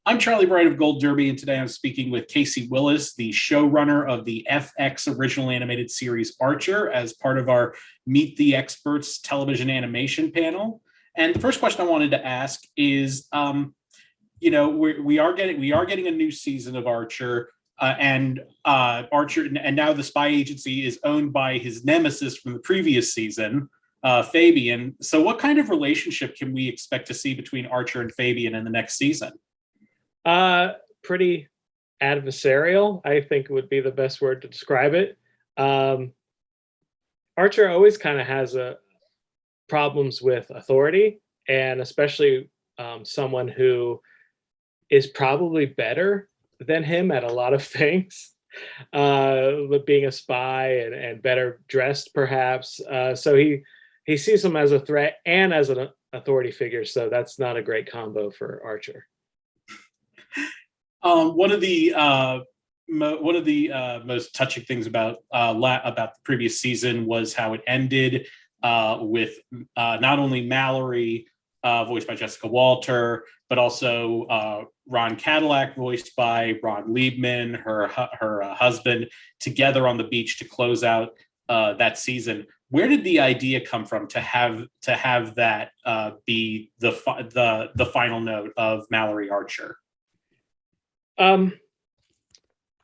I'm Charlie Bright of Gold Derby, and today I'm speaking with Casey Willis, the showrunner of the FX original animated series Archer, as part of our Meet the Experts television animation panel. And the first question I wanted to ask is, we are getting a new season of Archer, and Archer, and now the spy agency is owned by his nemesis from the previous season, Fabian. So, what kind of relationship can we expect to see between Archer and Fabian in the next season? Pretty adversarial, I think would be the best word to describe it. Archer always kind of has problems with authority, and especially someone who is probably better than him at a lot of things, with being a spy and better dressed, perhaps. So he sees him as a threat and as an authority figure. So that's not a great combo for Archer. One of the most touching things about the previous season was how it ended with not only Mallory, voiced by Jessica Walter, but also Ron Cadillac, voiced by Ron Liebman, her husband, together on the beach to close out that season. Where did the idea come from to have that be the final note of Mallory Archer?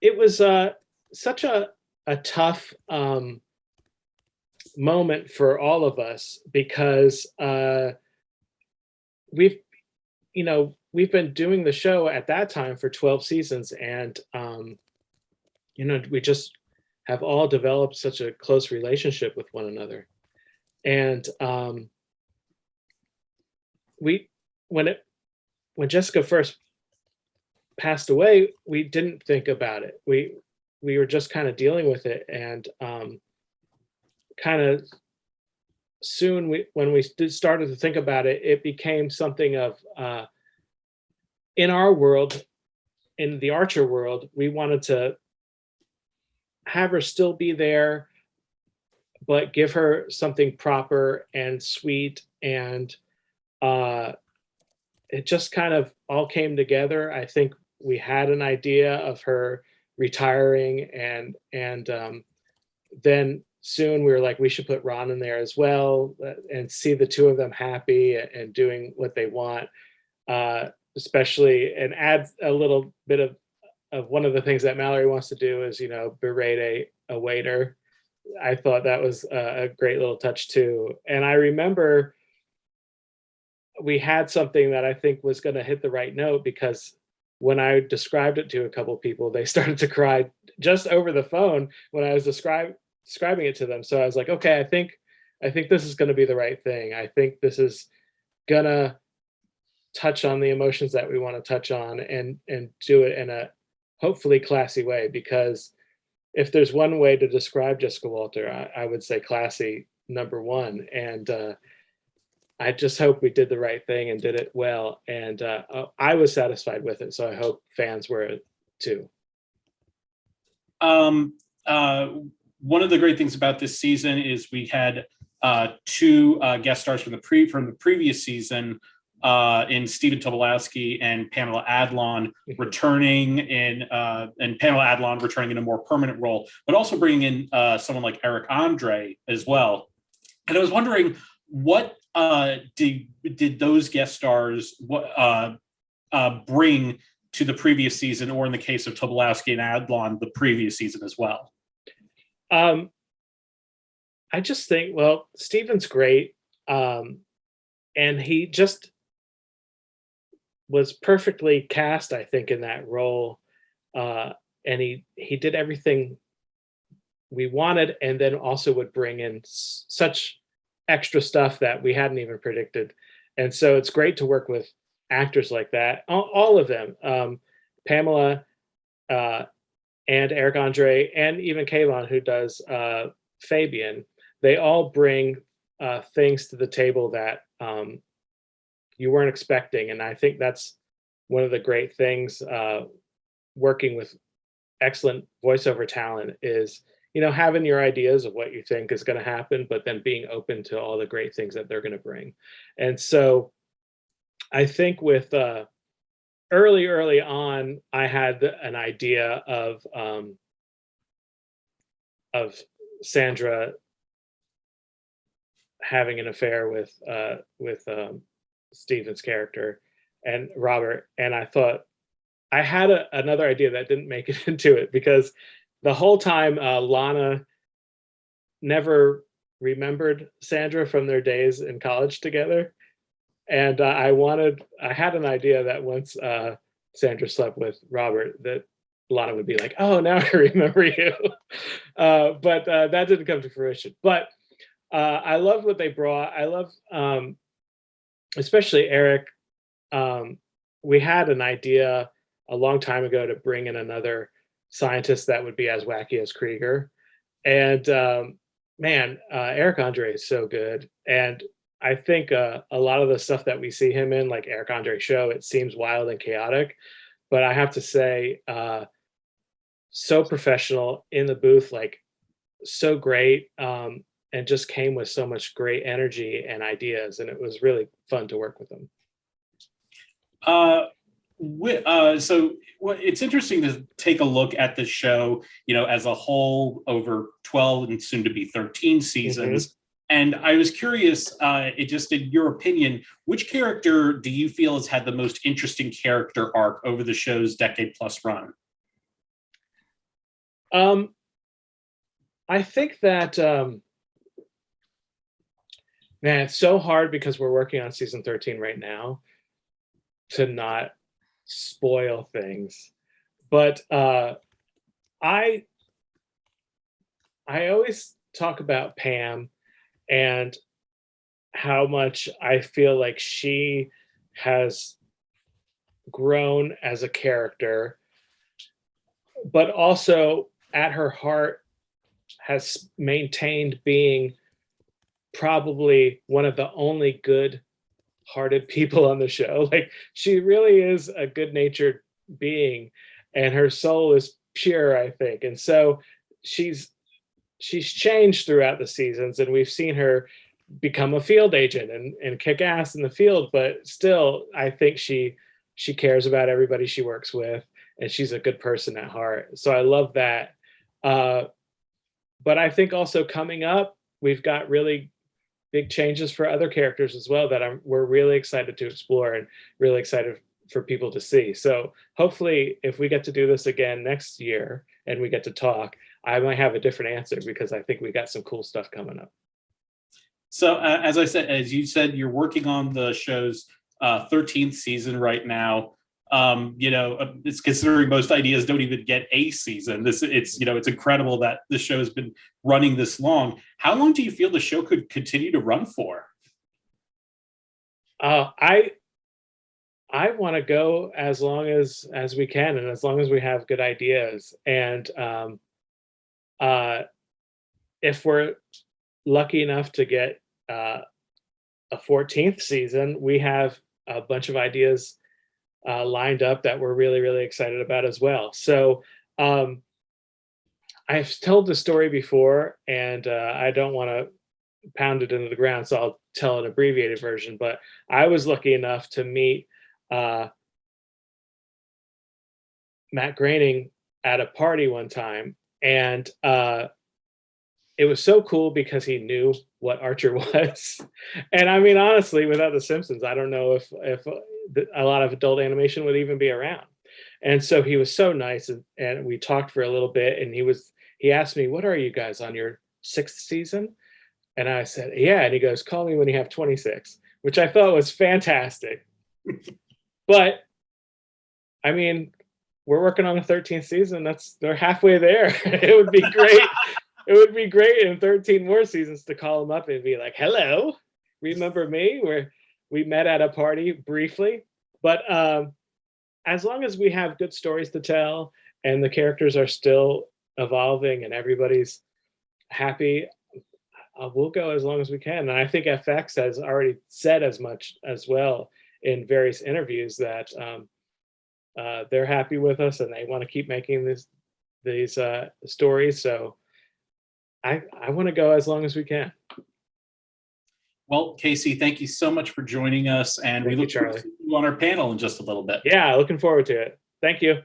It was such a tough moment for all of us, because we've been doing the show at that time for 12 seasons, and we just have all developed such a close relationship with one another. And when Jessica first passed away, we didn't think about it. We were just kind of dealing with it, and kind of soon when we started to think about it, it became something of in our world, in the Archer world, we wanted to have her still be there, but give her something proper and sweet, and it just kind of all came together. I think we had an idea of her retiring, and then soon we were like, we should put Ron in there as well, and see the two of them happy and doing what they want, especially, and add a little bit of one of the things that Mallory wants to do is, berate a waiter. I thought that was a great little touch too. And I remember we had something that I think was going to hit the right note, because when I described it to a couple of people, they started to cry just over the phone when I was describing it to them. So I was like, okay, I think this is going to be the right thing. I think this is going to touch on the emotions that we want to touch on, and do it in a hopefully classy way, because if there's one way to describe Jessica Walter, I would say classy, number one. And I just hope we did the right thing and did it well. And I was satisfied with it. So I hope fans were too. One of the great things about this season is we had two guest stars from the previous season, in Stephen Tobolowsky and Pamela Adlon returning and Pamela Adlon returning in a more permanent role, but also bringing in someone like Eric Andre as well. And I was wondering, what did those guest stars bring to the previous season, or in the case of Tobolowsky and Adlon, the previous season as well? I just think, well, Stephen's great, and he just was perfectly cast, I think, in that role, and he did everything we wanted, and then also would bring in such extra stuff that we hadn't even predicted. And so it's great to work with actors like that, all of them, Pamela, and Eric Andre, and even Kaylon, who does Fabian. They all bring things to the table that you weren't expecting. And I think that's one of the great things working with excellent voiceover talent is, having your ideas of what you think is going to happen, but then being open to all the great things that they're going to bring. And so I think with early on, I had an idea of Sandra having an affair with Stephen's character and Robert, and I thought I had another idea that didn't make it into it because the whole time Lana never remembered Sandra from their days in college together, and I had an idea that once Sandra slept with Robert, that Lana would be like, "Oh, now I remember you," but that didn't come to fruition. But I love what they brought. I love, especially Eric. Um, we had an idea a long time ago to bring in another scientist that would be as wacky as Krieger, and man, Eric Andre is so good, and I think a lot of the stuff that we see him in, like Eric Andre show, it seems wild and chaotic, but I have to say, so professional in the booth, like so great, and just came with so much great energy and ideas, and it was really fun to work with him. So it's interesting to take a look at the show, as a whole over 12 and soon to be 13 seasons. And I was curious, just in your opinion, which character do you feel has had the most interesting character arc over the show's decade plus run? I think that, man, it's so hard because we're working on season 13 right now to not spoil things. But I always talk about Pam and how much I feel like she has grown as a character, but also at her heart has maintained being probably one of the only good hearted people on the show. Like, she really is a good natured being, and her soul is pure, I think. And so she's changed throughout the seasons, and we've seen her become a field agent and kick ass in the field, but still I think she cares about everybody she works with, and she's a good person at heart. So I love that. But I think also coming up, we've got really big changes for other characters as well that we're really excited to explore and really excited for people to see. So hopefully, if we get to do this again next year and we get to talk, I might have a different answer because I think we got some cool stuff coming up. So as you said, you're working on the show's 13th season right now. It's considering most ideas don't even get a season. It's incredible that the show has been running this long. How long do you feel the show could continue to run for? I want to go as long as we can, and as long as we have good ideas. And if we're lucky enough to get a 14th season, we have a bunch of ideas lined up that we're really, really excited about as well. So I've told the story before, and I don't want to pound it into the ground, so I'll tell an abbreviated version. But I was lucky enough to meet Matt Groening at a party one time, and it was so cool because he knew what Archer was. And I mean, honestly, without The Simpsons, I don't know if a lot of adult animation would even be around. And so he was so nice, and we talked for a little bit, and he asked me, "What are you guys, on your 6th season?" And I said, "Yeah." And he goes, "Call me when you have 26," which I thought was fantastic. But I mean, we're working on the 13th season. They're halfway there. It would be great. It would be great in 13 more seasons to call him up and be like, "Hello, remember me? We met at a party briefly." But as long as we have good stories to tell and the characters are still evolving and everybody's happy, we'll go as long as we can. And I think FX has already said as much as well in various interviews that they're happy with us and they want to keep making these stories. So I want to go as long as we can. Well, Casey, thank you so much for joining us, and we Thank you, look forward to Charlie. seeing you on our panel in just a little bit. Yeah, looking forward to it. Thank you.